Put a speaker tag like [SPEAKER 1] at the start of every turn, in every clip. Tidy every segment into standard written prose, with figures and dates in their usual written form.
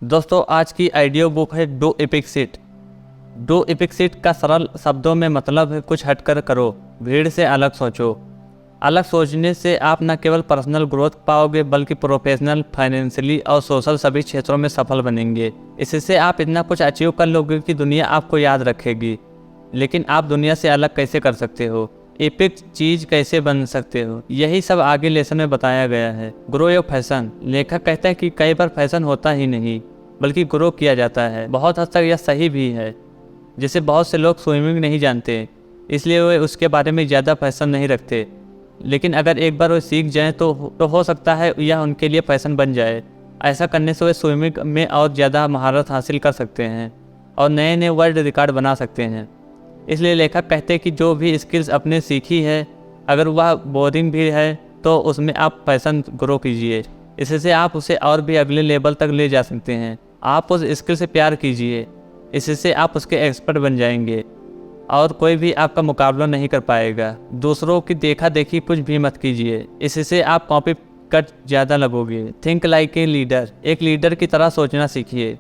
[SPEAKER 1] दोस्तों आज की ऑडियो बुक है do epic shit. Do epic shit का सरल शब्दों में मतलब है कुछ हटकर करो, भीड़ से अलग सोचो। अलग सोचने से आप न केवल पर्सनल ग्रोथ पाओगे बल्कि प्रोफेशनल, फाइनेंशियली और सोशल सभी क्षेत्रों में सफल बनेंगे। इससे आप इतना कुछ अचीव कर लोगे कि दुनिया आपको याद रखेगी। लेकिन आप दुनिया से अलग कैसे कर सकते हो, एपिक चीज कैसे बन सकते हो, यही सब आगे लेसन में बताया गया है। Grow your fashion. लेखक कहता है कि कई बार फैशन होता ही नहीं बल्कि ग्रो किया जाता है। बहुत हद तक यह सही भी है। जैसे बहुत से लोग स्विमिंग नहीं जानते इसलिए वे उसके बारे में ज़्यादा फैशन नहीं रखते, लेकिन अगर एक बार वे सीख जाएं तो हो सकता है यह उनके लिए फैशन बन जाए। ऐसा करने से वे स्विमिंग में और ज़्यादा महारत हासिल कर सकते हैं और नए नए वर्ल्ड रिकॉर्ड बना सकते हैं। इसलिए लेखक कहते हैं कि जो भी स्किल्स आपने सीखी है अगर वह बोरिंग भी है तो उसमें आप पैशन ग्रो कीजिए। इससे आप उसे और भी अगले लेवल तक ले जा सकते हैं। आप उस स्किल से प्यार कीजिए, इससे आप उसके एक्सपर्ट बन जाएंगे और कोई भी आपका मुकाबला नहीं कर पाएगा। दूसरों की देखा देखी कुछ भी मत कीजिए, इससे आप कॉपी कट ज़्यादा लगोगे। Think like a leader. एक लीडर की तरह सोचना सीखिए।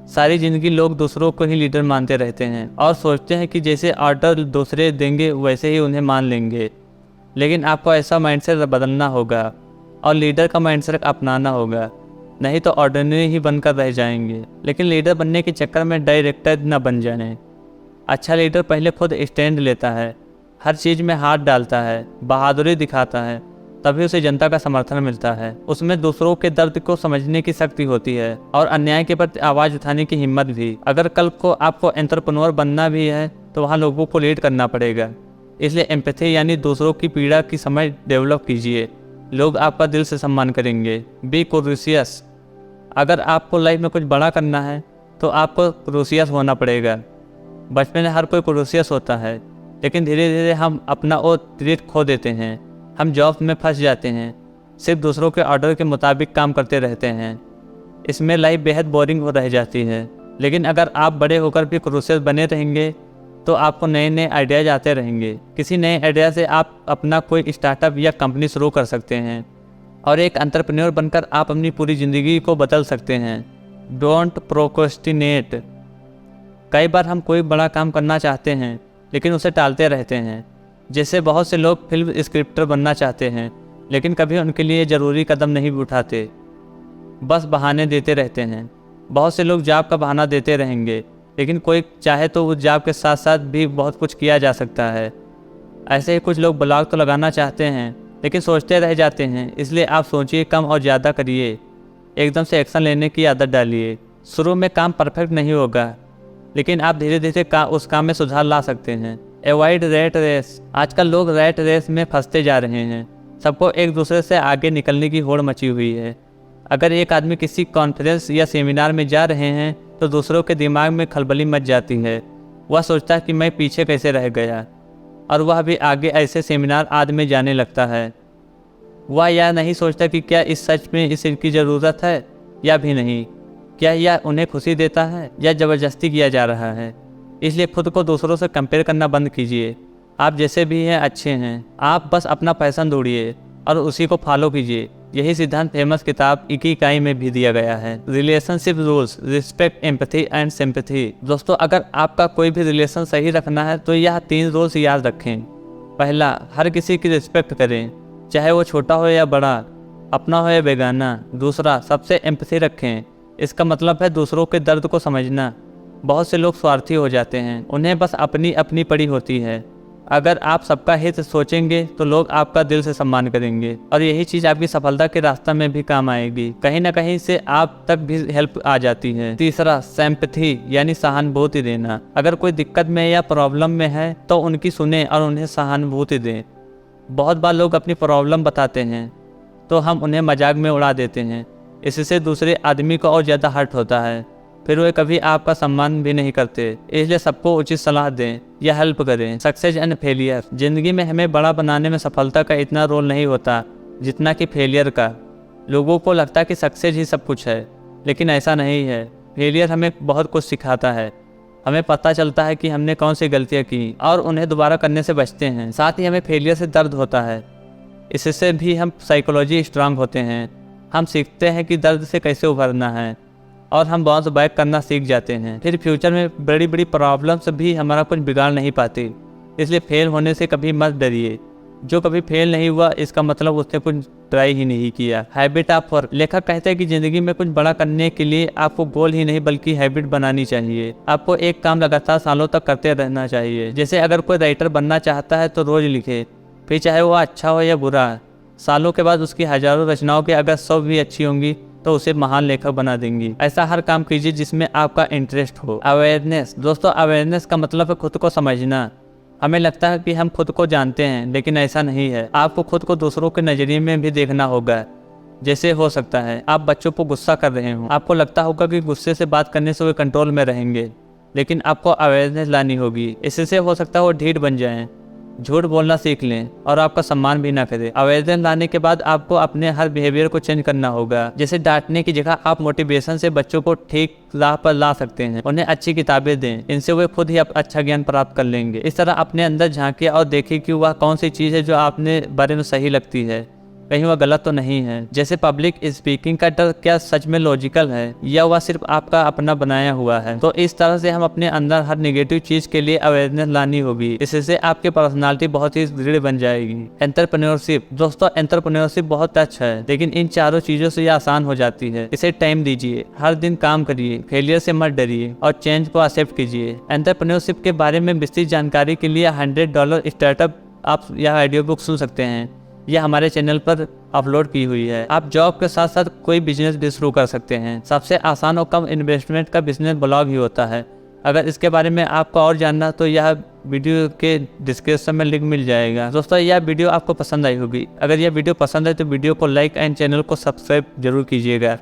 [SPEAKER 1] सारी ज़िंदगी लोग दूसरों को ही लीडर मानते रहते हैं और सोचते हैं कि जैसे ऑर्डर दूसरे देंगे वैसे ही उन्हें मान लेंगे। लेकिन आपको ऐसा माइंडसेट बदलना होगा और लीडर का माइंडसेट अपनाना होगा, नहीं तो ऑर्डिनरी ही बनकर रह जाएंगे। लेकिन लीडर बनने के चक्कर में डायरेक्टर न बन जाए। अच्छा लीडर पहले खुद स्टैंड लेता है, हर चीज़ में हाथ डालता है, बहादुरी दिखाता है, तभी उसे जनता का समर्थन मिलता है। उसमें दूसरों के दर्द को समझने की शक्ति होती है और अन्याय के प्रति आवाज़ उठाने की हिम्मत भी। अगर कल को आपको एंटरप्रेन्योर बनना भी है तो वहाँ लोगों को लीड करना पड़ेगा। इसलिए एम्पैथी यानी दूसरों की पीड़ा की समझ डेवलप कीजिए। लोग आपका दिल से सम्मान करेंगे। Be curious. अगर आपको लाइफ में कुछ बड़ा करना है तो आपको क्यूरियस होना पड़ेगा। बचपन में हर कोई क्यूरियस होता है, लेकिन धीरे धीरे हम अपना वो ट्रीट खो देते हैं। हम जॉब में फंस जाते हैं, सिर्फ दूसरों के ऑर्डर के मुताबिक काम करते रहते हैं। इसमें लाइफ बेहद बोरिंग हो रह जाती है। लेकिन अगर आप बड़े होकर भी क्यूरियस बने रहेंगे तो आपको नए नए आइडियाज आते रहेंगे। किसी नए आइडिया से आप अपना कोई स्टार्टअप या कंपनी शुरू कर सकते हैं और एक एंटरप्रेन्योर बनकर आप अपनी पूरी ज़िंदगी को बदल सकते हैं। Don't procrastinate. कई बार हम कोई बड़ा काम करना चाहते हैं लेकिन उसे टालते रहते हैं। जैसे बहुत से लोग फिल्म स्क्रिप्टर बनना चाहते हैं लेकिन कभी उनके लिए ज़रूरी कदम नहीं उठाते, बस बहाने देते रहते हैं। बहुत से लोग जॉब का बहाना देते रहेंगे, लेकिन कोई चाहे तो उस जॉब के साथ साथ भी बहुत कुछ किया जा सकता है। ऐसे ही कुछ लोग ब्लॉग तो लगाना चाहते हैं लेकिन सोचते रह जाते हैं। इसलिए आप सोचिए कम और ज़्यादा करिए, एकदम से एक्शन लेने की आदत डालिए। शुरू में काम परफेक्ट नहीं होगा, लेकिन आप धीरे धीरे उस काम में सुधार ला सकते हैं। Avoid rat race. आजकल लोग रैट रेस में फंसते जा रहे हैं। सबको एक दूसरे से आगे निकलने की होड़ मची हुई है। अगर एक आदमी किसी कॉन्फ्रेंस या सेमिनार में जा रहे हैं तो दूसरों के दिमाग में खलबली मच जाती है। वह सोचता है कि मैं पीछे कैसे रह गया, और वह भी आगे ऐसे सेमिनार आदि में जाने लगता है। वह यह नहीं सोचता कि क्या इस सच में इनकी ज़रूरत है या भी नहीं, क्या यह उन्हें खुशी देता है या ज़बरदस्ती किया जा रहा है। इसलिए खुद को दूसरों से कंपेयर करना बंद कीजिए। आप जैसे भी हैं अच्छे हैं, आप बस अपना पैशन ढूंढिए और उसी को फॉलो कीजिए। यही सिद्धांत फेमस किताब इकिगाई में भी दिया गया है। Relationship rules, respect, empathy and sympathy. दोस्तों अगर आपका कोई भी रिलेशन सही रखना है तो यह 3 रूल्स याद रखें। पहला, हर किसी की रिस्पेक्ट करें, चाहे वो छोटा हो या बड़ा, अपना हो या बेगाना। दूसरा, सबसे एम्पैथी रखें। इसका मतलब है दूसरों के दर्द को समझना। बहुत से लोग स्वार्थी हो जाते हैं, उन्हें बस अपनी अपनी पड़ी होती है। अगर आप सबका हित सोचेंगे तो लोग आपका दिल से सम्मान करेंगे और यही चीज़ आपकी सफलता के रास्ते में भी काम आएगी। कहीं ना कहीं से आप तक भी हेल्प आ जाती है। तीसरा, सिंपैथी यानी सहानुभूति देना। अगर कोई दिक्कत में या प्रॉब्लम में है तो उनकी सुने और उन्हें सहानुभूति दें। बहुत बार लोग अपनी प्रॉब्लम बताते हैं तो हम उन्हें मजाक में उड़ा देते हैं। इससे दूसरे आदमी को और ज़्यादा हर्ट होता है, फिर वे कभी आपका सम्मान भी नहीं करते। इसलिए सबको उचित सलाह दें या हेल्प करें। Success and failure. ज़िंदगी में हमें बड़ा बनाने में सफलता का इतना रोल नहीं होता जितना कि फेलियर का। लोगों को लगता है कि सक्सेस ही सब कुछ है, लेकिन ऐसा नहीं है। फेलियर हमें बहुत कुछ सिखाता है। हमें पता चलता है कि हमने कौन सी गलतियाँ की और उन्हें दोबारा करने से बचते हैं। साथ ही हमें फेलियर से दर्द होता है, इससे भी हम साइकोलॉजी स्ट्रांग होते हैं। हम सीखते हैं कि दर्द से कैसे उभरना है। और हम बाउंस बैक करना सीख जाते हैं। फिर फ्यूचर में बड़ी बड़ी प्रॉब्लम्स भी हमारा कुछ बिगाड़ नहीं पाती। इसलिए फेल होने से कभी मत डरिए। जो कभी फेल नहीं हुआ इसका मतलब उसने कुछ ट्राई ही नहीं किया। Habit of work. लेखक कहते हैं कि जिंदगी में कुछ बड़ा करने के लिए आपको गोल ही नहीं बल्कि हैबिट बनानी चाहिए। आपको एक काम लगातार सालों तक करते रहना चाहिए। जैसे अगर कोई राइटर बनना चाहता है तो रोज लिखे, फिर चाहे वो अच्छा हो या बुरा। सालों के बाद उसकी हजारों रचनाओं के अगर 100 भी अच्छी होंगी तो उसे महान लेखक बना देंगी। ऐसा हर काम कीजिए जिसमें आपका इंटरेस्ट हो। अवेयरनेस। दोस्तों, अवेयरनेस का मतलब है खुद को समझना। हमें लगता है कि हम खुद को जानते हैं, लेकिन ऐसा नहीं है। आपको खुद को दूसरों के नज़रिए में भी देखना होगा। जैसे हो सकता है आप बच्चों को गुस्सा कर रहे हो, आपको लगता होगा कि गुस्से से बात करने से वे कंट्रोल में रहेंगे, लेकिन आपको अवेयरनेस लानी होगी। इससे हो सकता है वो ढीठ बन जाएं, झूठ बोलना सीख लें और आपका सम्मान भी ना करें। अवेयरनेस लाने के बाद आपको अपने हर बिहेवियर को चेंज करना होगा। जैसे डांटने की जगह आप मोटिवेशन से बच्चों को ठीक राह पर ला सकते हैं। उन्हें अच्छी किताबें दें, इनसे वे खुद ही अच्छा ज्ञान प्राप्त कर लेंगे। इस तरह अपने अंदर झांकिए और देखिए कि वह कौन सी चीज़ है जो आपने बारे में सही लगती है, कहीं वह गलत तो नहीं है। जैसे पब्लिक स्पीकिंग का डर क्या सच में लॉजिकल है या वह सिर्फ आपका अपना बनाया हुआ है। तो इस तरह से हम अपने अंदर हर नेगेटिव चीज के लिए अवेयरनेस लानी होगी। इससे आपकी पर्सनालिटी बहुत ही दृढ़ बन जाएगी। एंटरप्रेन्योरशिप। दोस्तों, एंटरप्रेन्योरशिप बहुत टच है, लेकिन इन चारों चीजों से यह आसान हो जाती है। इसे टाइम दीजिए, हर दिन काम करिए, फेलियर से मत डरिए और चेंज को एक्सेप्ट कीजिए। एंटरप्रेन्योरशिप के बारे में विस्तृत जानकारी के लिए $100 स्टार्टअप आप यह ऑडियो बुक सुन सकते हैं। यह हमारे चैनल पर अपलोड की हुई है। आप जॉब के साथ साथ कोई बिजनेस भी शुरू कर सकते हैं। सबसे आसान और कम इन्वेस्टमेंट का बिजनेस ब्लॉग ही होता है। अगर इसके बारे में आपको और जानना तो यह वीडियो के डिस्क्रिप्शन में लिंक मिल जाएगा। दोस्तों, यह वीडियो आपको पसंद आई होगी। अगर यह वीडियो पसंद है तो वीडियो को लाइक एंड चैनल को सब्सक्राइब जरूर कीजिएगा।